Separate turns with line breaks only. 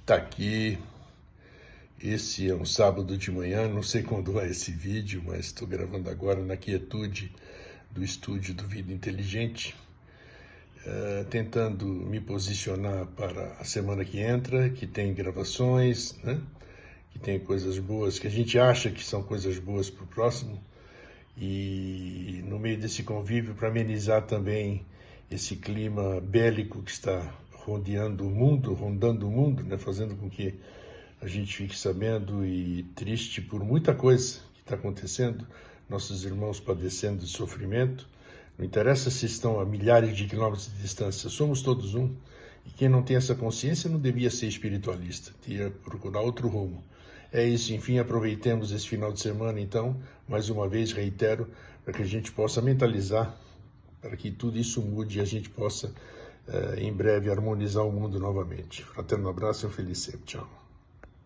Tá aqui. Esse é um sábado de manhã, não sei quando vai esse vídeo, mas estou gravando agora na quietude do estúdio do Vida Inteligente, tentando me posicionar para a semana que entra, que tem gravações, né? Que tem coisas boas, que a gente acha que são coisas boas para o próximo, e no meio desse convívio, para amenizar também esse clima bélico que está rondando o mundo, né? Fazendo com que a gente fique sabendo e triste por muita coisa que está acontecendo, nossos irmãos padecendo de sofrimento. Não interessa se estão a milhares de quilômetros de distância, somos todos um. E quem não tem essa consciência não devia ser espiritualista, devia procurar outro rumo. É isso, enfim, aproveitemos esse final de semana, então, mais uma vez, reitero, para que a gente possa mentalizar, para que tudo isso mude e a gente possa, em breve, harmonizar o mundo novamente. Fraterno abraço e um feliz sempre. Tchau.